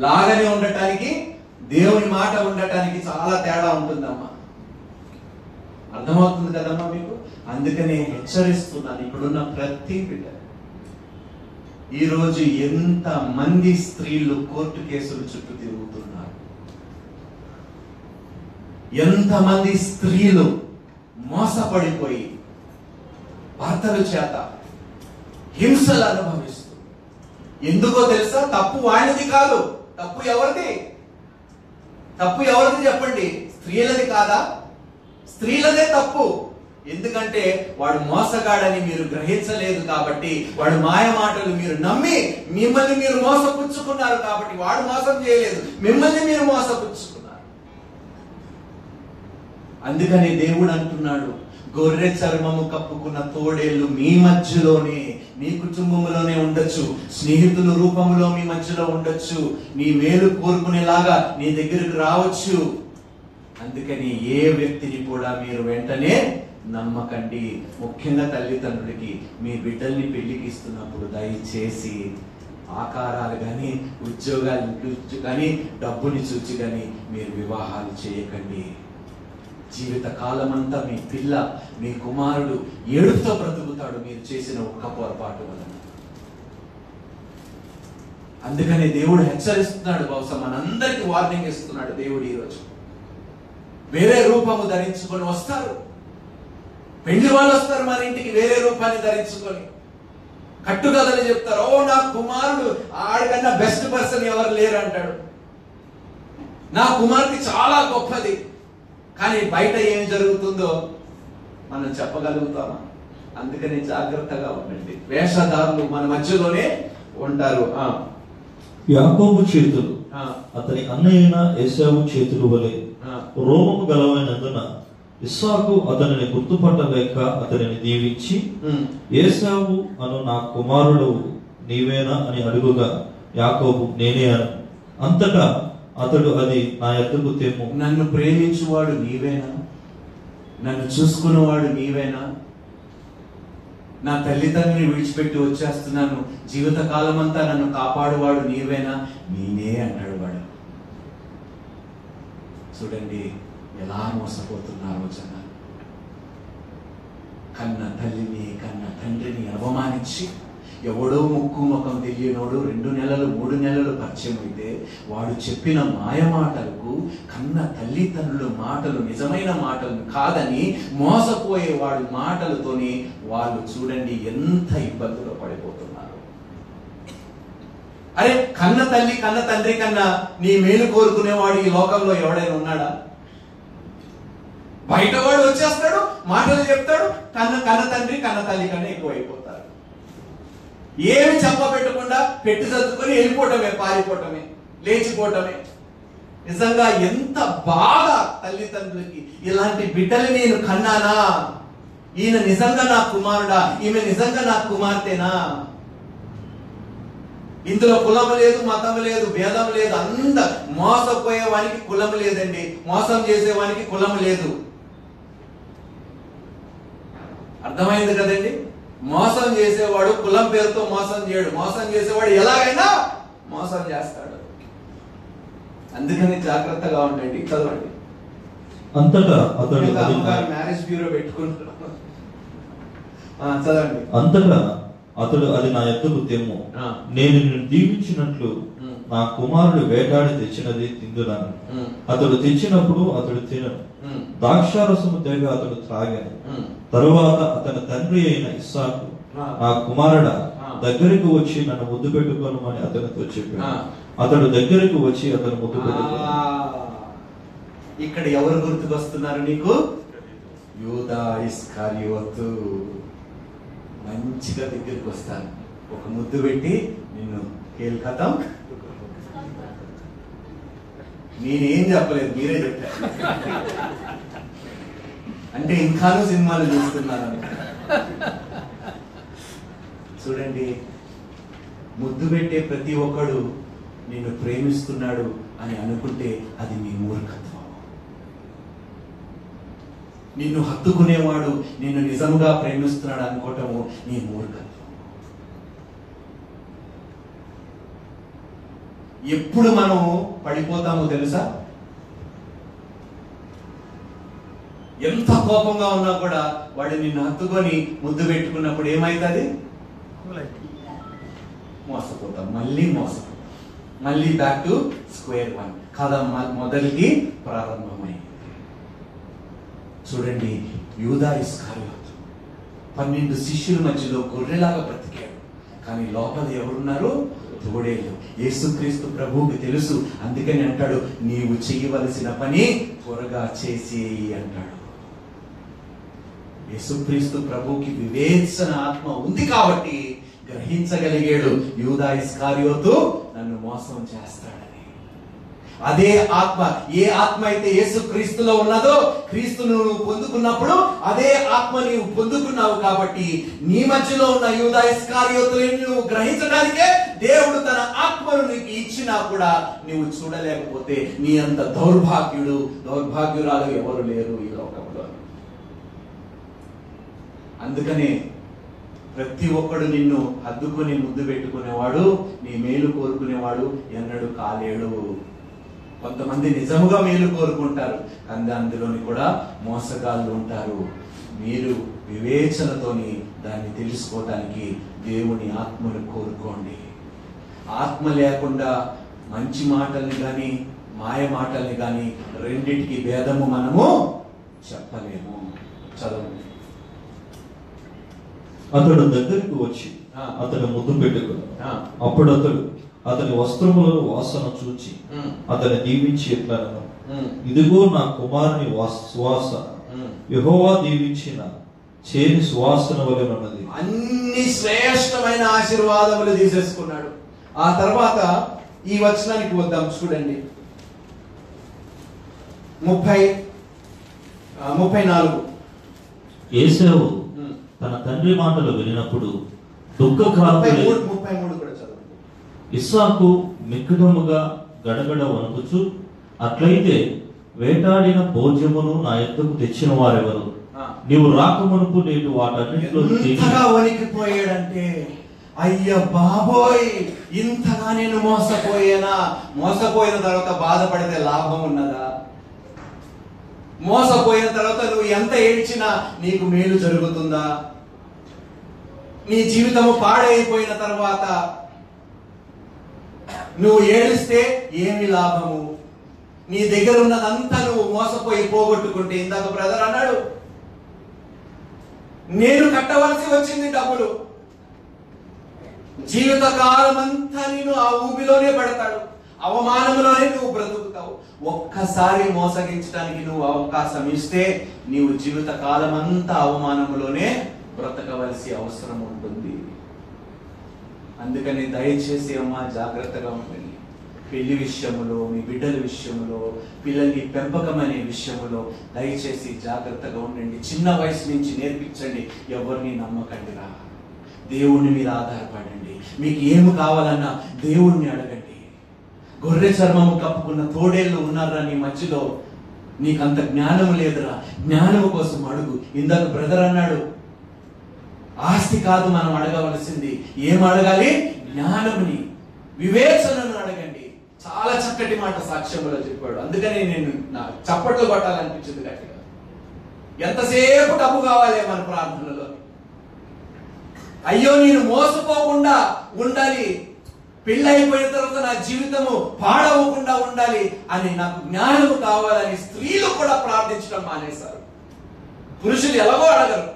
లాగానే ఉండటానికి దేవుని మాట ఉండటానికి చాలా తేడా ఉంటుందమ్మా. అర్థమవుతుంది కదమ్మా మీకు? అందుకనే హెచ్చరిస్తున్నాను ఇప్పుడున్న ప్రతి బిడ్డ. ఈరోజు ఎంత మంది స్త్రీలు కోర్టు కేసులు చుట్టూ తిరుగుతున్నారు. ఎంతమంది స్త్రీలు మోసపడిపోయి భర్తల చేత హింసలు అనుభవిస్తూ. ఎందుకో తెలుసా? తప్పు వాడిది కాదు. తప్పు ఎవరిది? తప్పు ఎవరిది చెప్పండి? స్త్రీలది కాదా? స్త్రీలదే తప్పు. ఎందుకంటే వాడు మోసగాడని మీరు గ్రహించలేదు కాబట్టి, వాడు మాయ మాటలు మీరు నమ్మి మిమ్మల్ని మీరు మోసపుచ్చుకున్నారు. కాబట్టి వాడు మోసం చేయలేదు, మిమ్మల్ని మీరు మోసపుచ్చుకున్నారు. అందుకని దేవుడు అంటున్నాడు, గొర్రె చర్మము కప్పుకున్న తోడేళ్లు మీ మధ్యలోనే, మీ కుటుంబంలోనే ఉండొచ్చు, స్నేహితుల రూపంలో మీ మధ్యలో ఉండొచ్చు, నీ మేలు కోరుకునేలాగా నీ దగ్గరకు రావచ్చు. అందుకని ఏ వ్యక్తిని కూడా మీరు వెంటనే నమ్మకండి. ముఖ్యంగా తల్లిదండ్రులకి మీ బిడ్డల్ని పెళ్లికి ఇస్తున్నప్పుడు దయచేసి ఆకారాలు కానీ, ఉద్యోగాలు కానీ, డబ్బుని చూచి కానీ మీరు వివాహాలు చేయకండి. జీవిత కాలం అంతా మీ పిల్ల, మీ కుమారుడు ఏడుపుతో బ్రతుకుతాడు మీరు చేసిన ఒక్క పొరపాటు వలన. అందుకని దేవుడు హెచ్చరిస్తున్నాడు. బహుశా మనందరికి వార్నింగ్ ఇస్తున్నాడు దేవుడు ఈరోజు. వేరే రూపము ధరించుకొని వస్తారు, పెళ్లి వాళ్ళు వస్తారు మన ఇంటికి వేరే రూపాన్ని ధరించుకొని. కట్టుకథలు చెప్తారు, ఓ నా కుమారుడు ఆడికన్నా బెస్ట్ పర్సన్ ఎవరు లేరు అంటాడు, నా కుమార్తె చాలా గొప్పది. కానీ బయట ఏం జరుగుతుందో మనం చెప్పగలుగుతామా? అందుకని జాగ్రత్తగా ఉండండి. వేషధారులు మన మధ్యలోనే ఉంటారు. యాకోబు చేతులు అతని అన్నయ్యైన ఏశావు చేతులు వలె రోమము గలవైనందున ఇస్సాకు అతనిని గుర్తుపట్టలేక అతనిని దీవించి, ఏశావు అను నా కుమారుడు నీవేనా అని అడుగుగా యాకోబు నేనే అను. అంతటా అతడు అది నా యొద్దకు తెమ్ము. నన్ను ప్రేమించువాడు నీవేనా? నన్ను చూసుకున్నవాడు నీవేనా? నా తల్లిదండ్రుని విడిచిపెట్టి వచ్చేస్తున్నాను, జీవితకాలం అంతా నన్ను కాపాడువాడు నీవేనా? నేనే అన్నాడు వాడు. చూడండి ఎలా మోసపోతున్నారో జనాలు. కన్న తల్లిని, కన్న తండ్రిని అవమానించి, ఎవడో ముక్కు ముఖం తెలియనోడు 2 నెలలు 3 నెలలు పరిచయం అయితే వాడు చెప్పిన మాయ మాటలకు, కన్న తల్లిదండ్రుల మాటలు నిజమైన మాటలు కాదని మోసపోయే వాడి మాటలతోని వాళ్ళు చూడండి ఎంత ఇబ్బందులు పడిపోతున్నారు. అరే కన్న తల్లి కన్న తండ్రి కన్నా నీ మేలు కోరుకునేవాడు ఈ లోకంలో ఎవడైనా ఉన్నాడా? బయటవాడు వచ్చేస్తాడు, మాటలు చెప్తాడు, కన్న తండ్రి కన్న తల్లి కన్నా ఎక్కువ అయిపోతారు. ఏమి చెప్పబెట్టకుండా పెట్టి సర్దుకొని వెళ్ళిపోవటమే, పారిపోవటమే, లేచిపోవటమే. నిజంగా ఎంత బాధ తల్లిదండ్రులకి. ఇలాంటి బిడ్డలు నేను కన్నానా? ఈయన నిజంగా నా కుమారుడా? ఈమె నిజంగా నా కుమార్తెనా? ఇందులో కులం లేదు, మతం లేదు, భేదం లేదు. అంత మోసపోయేవానికి కులం లేదండి, మోసం చేసేవానికి కులం లేదు. అర్థమైంది కదండి? మోసం చేసేవాడు కులం పేరుతో మోసం చేయడు. మోసం చేసేవాడు ఎలాగైనా మోసం చేస్తాడు. అందుకని జాగ్రత్తగా ఉండండి. చదవండి. అంతటా అతడు మ్యారేజ్ బ్యూరో పెట్టుకుంటాడు. చదవండి. అంతటా అతడు అది నా యొద్దకు తెమ్ము, నేను నిన్ను దీవించినట్లు నా కుమారుడు వేటాడి తెచ్చినది తిందున్నాను. అతడు తెచ్చినప్పుడు అతడు తినను, ద్రాక్షారసము తెగ అతడు త్రాగాను. తరువాత అతని తండ్రి అయిన ఇస్సాకు, నా కుమారుడా, దగ్గరికి వచ్చి నన్ను ముద్దు పెట్టుకోనమని అతనితో చెప్పాడు. అతడు దగ్గరికి వచ్చి అతను ముద్దు పెట్టుకున్నాడు. ఇక్కడ ఎవరు గుర్తుకొస్తున్నారు నీకు? యూదా ఇస్కరియోతు. మంచిగా దగ్గరికి వస్తాను, ఒక ముద్దు పెట్టి నిన్ను కేల్కతాం. నేనేం చెప్పలేదు, మీరే చెప్పారు. అంటే ఇంకాను సినిమాలు చూస్తున్నాను. చూడండి, ముద్దు పెట్టే ప్రతి ఒక్కడు నిన్ను ప్రేమిస్తున్నాడు అని అనుకుంటే అది నీ మూర్ఖత్వం. నిన్ను హత్తుకునేవాడు నిన్ను నిజంగా ప్రేమిస్తున్నాడు అనుకోవటము నీ మూర్ఖత్వం. ఎప్పుడు మనం పడిపోతామో తెలుసా? ఎంత కోపంగా ఉన్నా కూడా వాడు నిన్ను హత్తుకొని ముద్దు పెట్టుకున్నప్పుడు ఏమైతుంది? మోసపోతాం, మళ్ళీ మోసపోతాం, మళ్ళీ బ్యాక్ టు స్క్వేర్ వన్. కథ మొదటికి ప్రారంభమైంది. చూడండి, యూదా ఇస్కరియోతు 12 శిష్యుల మధ్యలో గొర్రెలాగా బ్రతికాడు. కానీ లోపల ఎవరున్నారు? తోడేళ్ళు. యేసుక్రీస్తు ప్రభువుకి తెలుసు. అందుకని అంటాడు, నీవు చేయవలసిన పని త్వరగా చేసేయి అంటాడు. యేసుక్రీస్తు ప్రభువుకి వివేచన ఆత్మ ఉంది కాబట్టి గ్రహించగలిగాడు, యూదా ఇస్కరియోతు నన్ను మోసం చేస్తాడని. అదే ఆత్మ, ఏ ఆత్మ అయితే యేసుక్రీస్తులో ఉన్నదో, క్రీస్తును నువ్వు పొందుకున్నప్పుడు అదే ఆత్మ నీవు పొందుకున్నావు. కాబట్టి నీ మధ్యలో ఉన్న యూదా ఇస్కరియోతుని నువ్వు గ్రహించడానికే దేవుడు తన ఆత్మను నీకు ఇచ్చినా కూడా నువ్వు చూడలేకపోతే నీ అంత దౌర్భాగ్యురాలు ఎవరు లేరు ఈ లోకంలో. అందుకనే ప్రతి ఒక్కడు నిన్ను హద్దుకొని ముద్దు పెట్టుకునేవాడు, నీ మేలు కోరుకునేవాడు ఎన్నడూ కాలేడు. కొంతమంది నిజముగా మేలు కోరుకుంటారు, కానీ అందులోని కూడా మోసగాళ్ళు ఉంటారు. మీరు వివేచనతోని దాన్ని తెలుసుకోవటానికి దేవుని ఆత్మను కోరుకోండి. ఆత్మ లేకుండా మంచి మాటల్ని కానీ మాయ మాటల్ని కానీ రెండిటికి భేదము మనము చెప్పలేము. చదవండి. అతడు దగ్గరికి వచ్చి అతను ముద్దు పెట్టుకున్నాడు. అప్పుడు అతని వస్త్రములను వాసన చూచి అతని దీవించి ఎట్లనను, ఇదిగో నా కుమారుని సువాస యెహోవా దీవించిన చేని సువాసన వలె ఉన్నది. అన్ని శ్రేష్టమైన ఆశీర్వాదములు తీసేసుకున్నాడు. ఆ తర్వాత ఈ వచనానికి వద్దాం. చూడండి, 34. ఏశావు తన తండ్రి మాటలు వినినప్పుడు దుఃఖక్రాంతుడై 33 కూడా చదవండి. ఇస్సాకు మిక్కుటముగా గడగడ వణుకుచు, అట్లయితే వేటాడిన భోజ్యమును నా యొద్దకు తెచ్చిన వారెవరు? నీవు రాకమునుపు నేను వాటన్నిటిలో ఇంతగా వణికిపోయాడంటే, అయ్య బాబోయ్, ఇంతగా నేను మోసపోయేనా? మోసపోయిన తర్వాత బాధపడితే లాభం ఉన్నదా? మోసపోయిన తర్వాత నువ్వు ఎంత ఏడ్చినా నీకు మేలు జరుగుతుందా? నీ జీవితము పాడైపోయిన తర్వాత నువ్వు ఏడిస్తే ఏమి లాభము? నీ దగ్గర ఉన్నదంతా నువ్వు మోసపోయి పోగొట్టుకుంటే, ఇందాక బ్రదర్ అన్నాడు, నేను కట్టవలసి వచ్చింది డబ్బులు, జీవితకాలం అంతా నేను ఆ ఊబిలోనే పడతాడు, అవమానంలోనే నువ్వు బ్రతుకుతావు. ఒక్కసారి మోసగించడానికి నువ్వు అవకాశం ఇస్తే నీవు జీవిత కాలం అంతా అవమానంలోనే బ్రతకవలసి అవసరం ఉంటుంది. అందుకని దయచేసి అమ్మ జాగ్రత్తగా ఉండండి. పెళ్లి విషయంలో, మీ బిడ్డల విషయంలో, పిల్లల్ని పెంపకం అనే విషయంలో దయచేసి జాగ్రత్తగా ఉండండి. చిన్న వయసు నుంచి నేర్పించండి. ఎవరిని నమ్మకండి రా, దేవుణ్ణి మీద ఆధారపడండి. మీకు ఏమి కావాలన్నా దేవుణ్ణి అడగండి. గొర్రె చర్మము కప్పుకున్న తోడేళ్ళు ఉన్నారా నీ మధ్యలో? నీకంత జ్ఞానం లేదురా, జ్ఞానం కోసం అడుగు. ఇందాక బ్రదర్ అన్నాడు, ఆస్తి కాదు మనం అడగవలసింది. ఏం అడగాలి? జ్ఞానముని, వివేచనను అడగండి. చాలా చక్కటి మాట సాక్ష్యంలో చెప్పాడు. అందుకని నేను చప్పట్లు కొట్టాలనిపించింది గట్టిగా. ఎంతసేపు డబ్బు కావాలి మన ప్రార్థనలో? అయ్యో నేను మోసపోకుండా ఉండాలి, పెళ్ళి అయిపోయిన తర్వాత నా జీవితము పాడవకుండా ఉండాలి అని నాకు జ్ఞానము కావాలని స్త్రీలు కూడా ప్రార్థించడం మానేశారు. పురుషులు ఎలాగో అడగరు.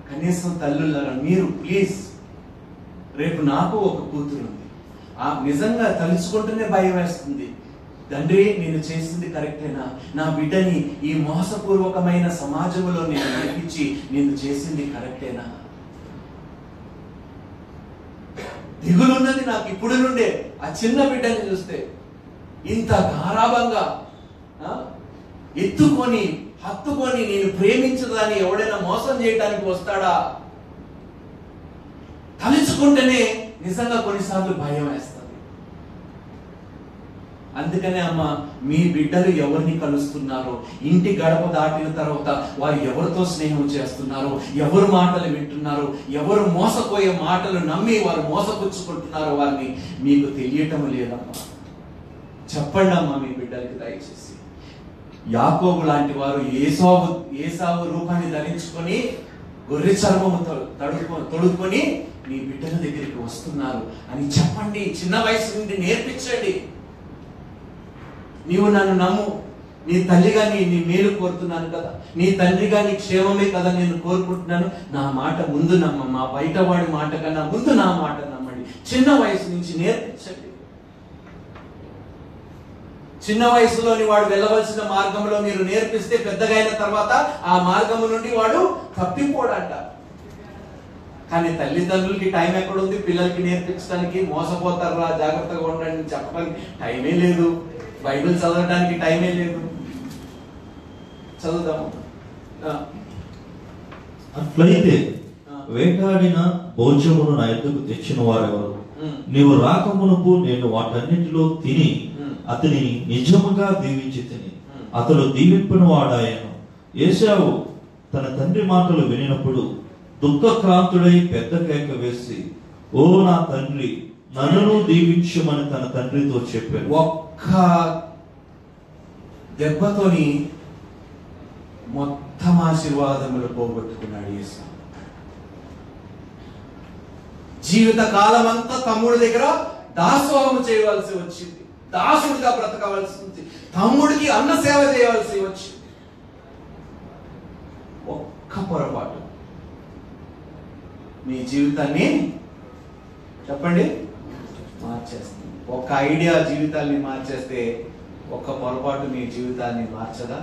కనీసం తల్లులారా మీరు ప్లీజ్, రేపు నాకు ఒక కూతురు ఉంది. నిజంగా తలుచుకుంటూనే భయం వేస్తుంది. తండ్రి నేను చేసింది కరెక్టేనా? నా బిడ్డని ఈ మోసపూర్వకమైన సమాజంలో నేను నడిపించి నేను చేసింది కరెక్టేనా? దిగులున్నది నాకు ఇప్పుడు నుండే. ఆ చిన్న బిడ్డని చూస్తే ఇంత గారాభంగా ఎత్తుకొని హత్తుకొని నేను ప్రేమించదాన్ని ఎవడైనా మోసం చేయడానికి వస్తాడా? తలుచుకుంటేనే నిజంగా కొన్నిసార్లు భయం వేస్తుంది. అందుకనే అమ్మ, మీ బిడ్డలు ఎవరిని కలుస్తున్నారో, ఇంటి గడప దాటిన తర్వాత వారు ఎవరితో స్నేహం చేస్తున్నారో, ఎవరు మాటలు వింటున్నారో, ఎవరు మోసపోయే మాటలు నమ్మి వారు మోసపుచ్చుకుంటున్నారో వారిని మీకు తెలియటం లేదమ్మా. చెప్పండి అమ్మా మీ బిడ్డలకి దయచేసి. యాకోబు లాంటి వారు ఏసావు రూపాన్ని ధరించుకొని గొర్రె చర్మము తొడుక్కొని మీ బిడ్డల దగ్గరికి వస్తున్నారు అని చెప్పండి. చిన్న వయసు నుండి నేర్పించండి. నీవు నన్ను నమ్ము, నీ తల్లిగా నీ మేలు కోరుతున్నాను కదా, నీ తండ్రిగా నీ క్షేమమే కదా నేను కోరుకుంటున్నాను. నా మాట ముందు నమ్మమ్మా, బయటవాడి మాట కన్నా ముందు నా మాట నమ్మండి. చిన్న వయసు నుంచి నేర్పించండి. చిన్న వయసులోని వాడు వెళ్ళవలసిన మార్గంలో మీరు నేర్పిస్తే పెద్దగా అయిన తర్వాత ఆ మార్గము నుండి వాడు తప్పిపోడంట. కానీ తల్లిదండ్రులకి టైం ఎక్కడుంది? పిల్లలకి నేర్పించడానికి. మోసపోతారా, జాగ్రత్తగా ఉండండి చెప్పడానికి టైమే లేదు. బైబిల్ చదవడానికి టైమే లేదు. చదువుదాము. అట్లయితే వేటాడిన భోజనమును నా ఎద్దుకు తెచ్చిన వారెవరు? నీవు రాకమునుపు నేను వాటన్నిటిలో తిని అతని నిజముగా దీవించి తిని అతడు దీవింపిన వాడాయను. ఏశావు తన తండ్రి మాటలు వినినప్పుడు దుఃఖక్రాంతుడై పెద్ద కేక వేసి, ఓ నా తండ్రి, నన్ను దీవించమని తన తండ్రితో చెప్పాడు. ఒక్క దెబ్బతోని మొత్తం ఆశీర్వాదములు పోగొట్టుకున్నాడు ఏశావు. జీవిత కాలం అంతా తమ్ముడి దగ్గర దాసోహము చేయవలసి వచ్చింది, దాసుడిగా బ్రతకవలసి ఉంది, తమ్ముడికి అన్న సేవ చేయవలసి వచ్చింది. ఒక్క పొరపాటు మీ జీవితాన్ని చెప్పండి మార్చేస్తుంది. ఒక్క ఐడియా జీవితాన్ని మార్చేస్తే ఒక్క పొరపాటు మీ జీవితాన్ని మార్చదా?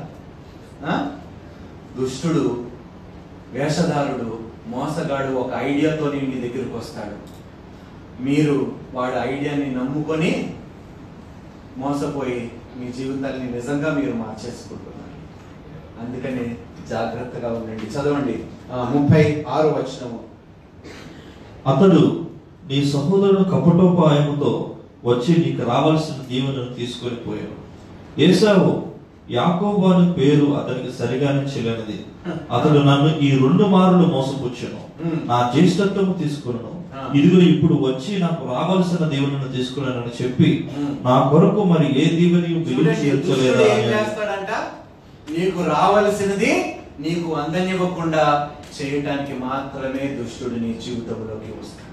దుష్టుడు, వేషధారుడు, మోసగాడు ఒక ఐడియాతో మీ దగ్గరకు వస్తాడు. మీరు వాడి ఐడియాని నమ్ముకొని మోసపోయి మీ జీవితాన్ని నిజంగా మీరు మార్చేసుకుంటున్నారు. అందుకని జాగ్రత్తగా ఉండండి. చదవండి 36వ వచనము. అతడు నీ సహోదరుడు కపటోపాయముతో వచ్చి నీకు రావాల్సిన దీవెనను తీసుకొని పోయాడు. ఏశావు యాకోబు అని పేరు అతనికి సరిగానే చెల్లనిది. అతడు నన్ను ఈ 2 మారులు మోసపుచ్చెను, నా జ్యేష్ఠత్వము తీసుకున్నాను. ఇదిగో ఇప్పుడు వచ్చి నాకు రావాల్సిన దీవెనను తీసుకున్నానని చెప్పి నా కొరకు మరి ఏ దీవెనయు మిగిలించలేదా? ఏం చేస్తాడంట? నీకు రావాల్సినది నీకు అందనివ్వకుండా చేయటానికి మాత్రమే దుష్టుడు నీ జీవితంలోకి వస్తాడు.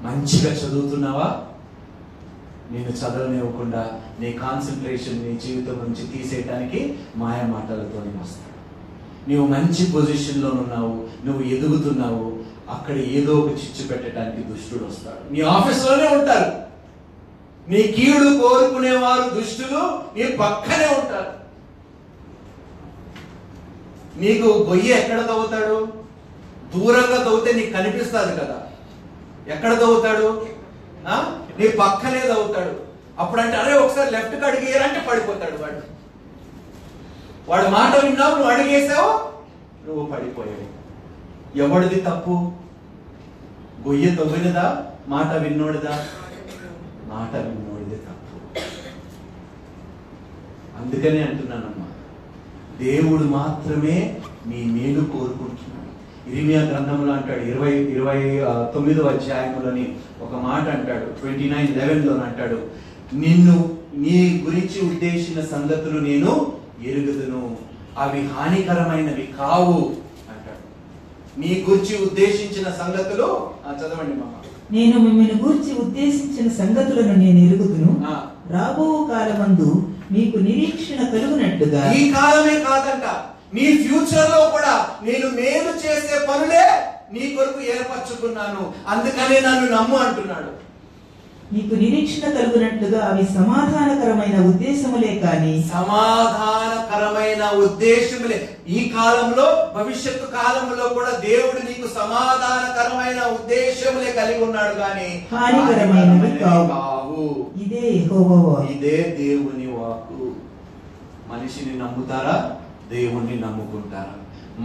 మంచిగా చదువుతున్నావా? నేను చదవనివ్వకుండా నీ కాన్సన్ట్రేషన్ నీ జీవితం నుంచి తీసేయటానికి మాయ మాటలతో వస్తాడు. నువ్వు మంచి పొజిషన్లో ఉన్నావు, నువ్వు ఎదుగుతున్నావు, అక్కడ ఏదో ఒక చిచ్చు పెట్టడానికి దుష్టుడు వస్తాడు. నీ ఆఫీస్లోనే ఉంటారు. నీ కీడు కోరుకునేవారు దుష్టులు నీ పక్కనే ఉంటారు. నీకు గొయ్యి ఎక్కడ తవ్వుతాడు? దూరంగా తవ్వుతే నీకు కనిపిస్తుంది కదా. ఎక్కడ తవ్వుతాడు? నీ పక్కనే తవ్వుతాడు. అప్పుడంటే అరే ఒకసారి లెఫ్ట్కి అడిగేయాలంటే పడిపోతాడు వాడు. వాడు మాట విన్నావు, నువ్వు అడిగేసావు, నువ్వు పడిపోయావు. ఎవడిది తప్పు? గొయ్య తవ్వినదా, మాట విన్నోడిదా? మాట విన్నోడిదే తప్పు. అందుకనే అంటున్నానమ్మా, దేవుడు మాత్రమే మీ మేలు కోరుకుంటున్నాడు. ఇర్మియా గ్రంథంలో అంటాడు 29వ అధ్యాయంలోని ఒక మాట అంటాడు, 29:11 అంటాడు, నిన్ను నీ గురించి ఉద్దేశించిన సంగతులు నేను ఎరుగుదును, అవి హానికరమైనవి కావు అంటాడు. నీ గురించి ఉద్దేశించిన సంగతులు చదవండి మామ. నేను మిమ్మల్ని గురించి ఉద్దేశించిన సంగతులను నేను ఎరుగుదును, రాబో కాలమందు మీకు నిరీక్షణ కలుగునట్లుగా. ఈ కాలమే కాదంట, నీ ఫ్యూచర్ లో కూడా నేను మేలు చేసే పనులే నీ కొరకు ఏర్పరచుకున్నాను, అందుకనే నన్ను నమ్ము అంటున్నాడు. నీకు నిరీక్షణ కలుగునట్లుగా అవి సమాధానకరమైన ఉద్దేశములే కాని. సమాధానకరమైన ఉద్దేశములే. ఈ కాలంలో, భవిష్యత్తు కాలంలో కూడా దేవుడు నీకు సమాధానకరమైన ఉద్దేశములే కలిగి ఉన్నాడు కానీ హానికరమైనవి కావు. ఇదే యెహోవా వాక్కు. ఇదే దేవుని వాక్కు. మనిషిని నమ్ముతారా? దేవుణ్ణి నమ్ముకుంటారా?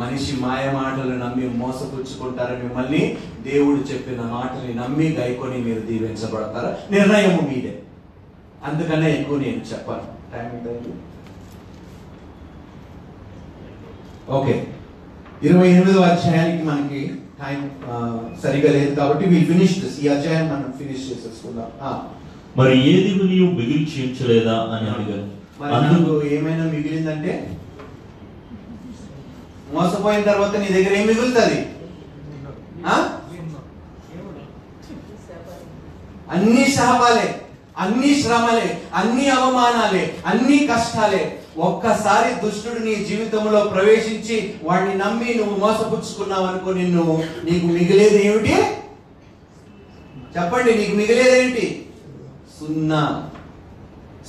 మనిషి మాయ మాటలు నమ్మి మోసపుచ్చుకుంటారా? మిమ్మల్ని దేవుడు చెప్పిన మాటని నమ్మి గైకొని మీరు దీవించబడతారా? నిర్ణయం మీదే. అందుకనే ఎక్కువ నేను చెప్పాను. టైం ఏంటండి? ఓకే, 28వ అధ్యాయానికి మనకి టైం సరిగా లేదు కాబట్టి we finish this. ఈ అధ్యాయం మనం ఫినిష్ చేసేసుకుందాం. మరి ఏది నీవు మిగిల్చి ఉంచలేదా అని అడిగాను. అందుకు ఏమైనా మిగిలిందంటే, మోసపోయిన తర్వాత నీ దగ్గర ఏం మిగులుతుంది? అన్ని శాపాలే, అన్ని శ్రమలే, అన్ని అవమానాలే, అన్ని కష్టాలే. ఒక్కసారి దుష్టుడు నీ జీవితంలో ప్రవేశించి వాడిని నమ్మి నువ్వు మోసపుచ్చుకున్నావు అనుకో, నీకు మిగిలేది ఏమిటి? చెప్పండి, నీకు మిగిలేదేంటి? సున్నా.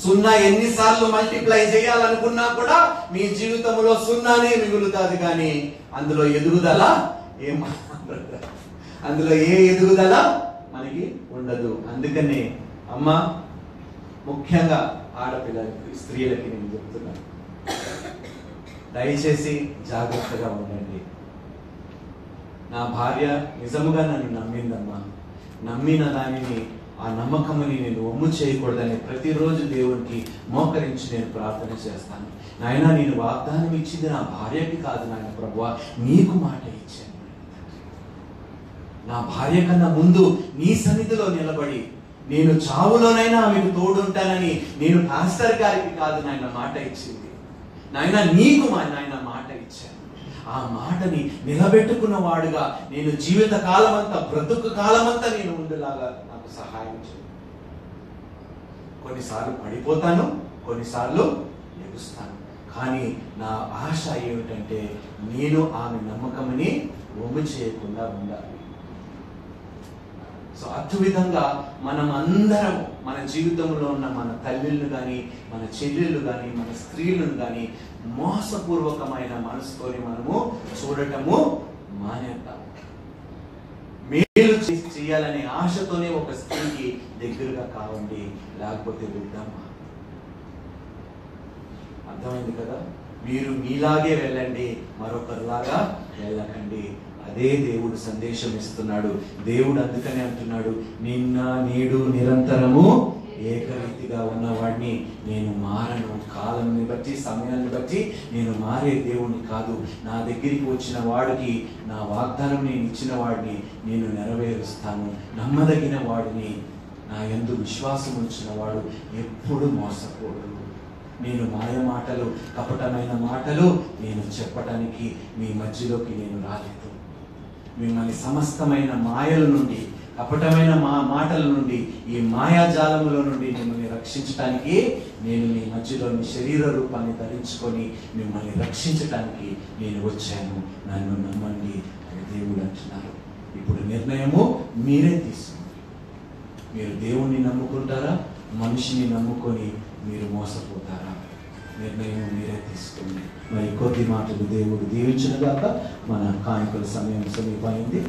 సున్నా ఎన్నిసార్లు మల్టిప్లై చేయాలనుకున్నా కూడా మీ జీవితంలో సున్నానే మిగులుతుంది కానీ అందులో ఎదుగుదల అందులో ఏ ఎదుగుదల మనకి ఉండదు. అందుకనే అమ్మ, ముఖ్యంగా ఆడపిల్లలకి, స్త్రీలకి నేను చెప్తున్నాను, దయచేసి జాగ్రత్తగా ఉండండి. నా భార్య నిజముగా నన్ను నమ్మిందమ్మా, నమ్మిన దానిని, ఆ నమ్మకముని నేను ఒమ్ము చేయకూడదని ప్రతిరోజు దేవునికి మోకరించి నేను ప్రార్థన చేస్తాను. నాయన, నేను వాగ్దానం ఇచ్చింది నా భార్యకి కాదు నాయన ప్రభువా, నీకు మాట ఇచ్చాను. నా భార్య కన్నా ముందు నీ సన్నిధిలో నిలబడి నేను చావులోనైనా ఆమెకు తోడుంటానని నేను పాస్టర్ గారికి కాదు నాయన మాట ఇచ్చింది. నాయన, నీకు నాయన మాట ఇచ్చాను. ఆ మాటని నిలబెట్టుకున్న వాడుగా నేను జీవిత కాలమంతా, బ్రతుకు కాలమంతా నేను ఉండేలాగా నాకు సహాయం చేయి. కొన్నిసార్లు పడిపోతాను, కొన్నిసార్లు ఎగుస్తాను, కానీ నా ఆశ ఏమిటంటే నేను ఆమె నమ్మకమని ఒమ్ము చేయకుండా ఉండాలి. సో అద్భుతంగా మనం అందరం మన జీవితంలో ఉన్న మన తల్లిళ్ళు కానీ, మన చెల్లెళ్ళు కానీ, మన స్త్రీలను కానీ మోసపూర్వకమైన మనసుతోని మనము చూడటము మానేద్దాం. మేలు చేయాలనే ఆశతోనే ఒక స్త్రీకి దగ్గరగా కావండి, లేకపోతే వద్దామా. అర్థమైంది కదా? మీరు మీలాగే వెళ్ళండి, మరొకరిలాగా వెళ్ళకండి. అదే దేవుడు సందేశం ఇస్తున్నాడు. దేవుడు అందుకనే అంటున్నాడు, నిన్న నేడు నిరంతరము ఏకరీతిగా ఉన్నవాడిని నేను మారను. కాలాన్ని బట్టి, సమయాన్ని బట్టి నేను మారే దేవుడిని కాదు. నా దగ్గరికి వచ్చిన వాడికి నా వాగ్దానం నేను ఇచ్చిన వాడిని నేను నెరవేరుస్తాను. నమ్మదగిన వాడిని, నా యందు విశ్వాసం ఉంచిన వాడు ఎప్పుడు మోసపోడు. నేను మాయ మాటలు, కపటమైన మాటలు నేను చెప్పడానికి మీ మధ్యలోకి నేను రాలేదు. మిమ్మల్ని సమస్తమైన మాయల నుండి, కపటమైన మాటల నుండి, ఈ మాయాజాలముల నుండి మిమ్మల్ని రక్షించడానికి నేను మీ మధ్యలో మీ శరీర రూపాన్ని ధరించుకొని మిమ్మల్ని రక్షించడానికి నేను వచ్చాను. నన్ను నమ్మండి అని దేవుడు అంటున్నారు. ఇప్పుడు నిర్ణయము మీరే తీసుకోండి. మీరు దేవుణ్ణి నమ్ముకుంటారా, మనిషిని నమ్ముకొని మీరు మోసపోతారా? నిర్ణయం మీరే తీసుకోండి. మరి కొద్ది మాటలు దేవుడు దీవించిన గాక. మన కానుకల సమయం సమీపమైంది.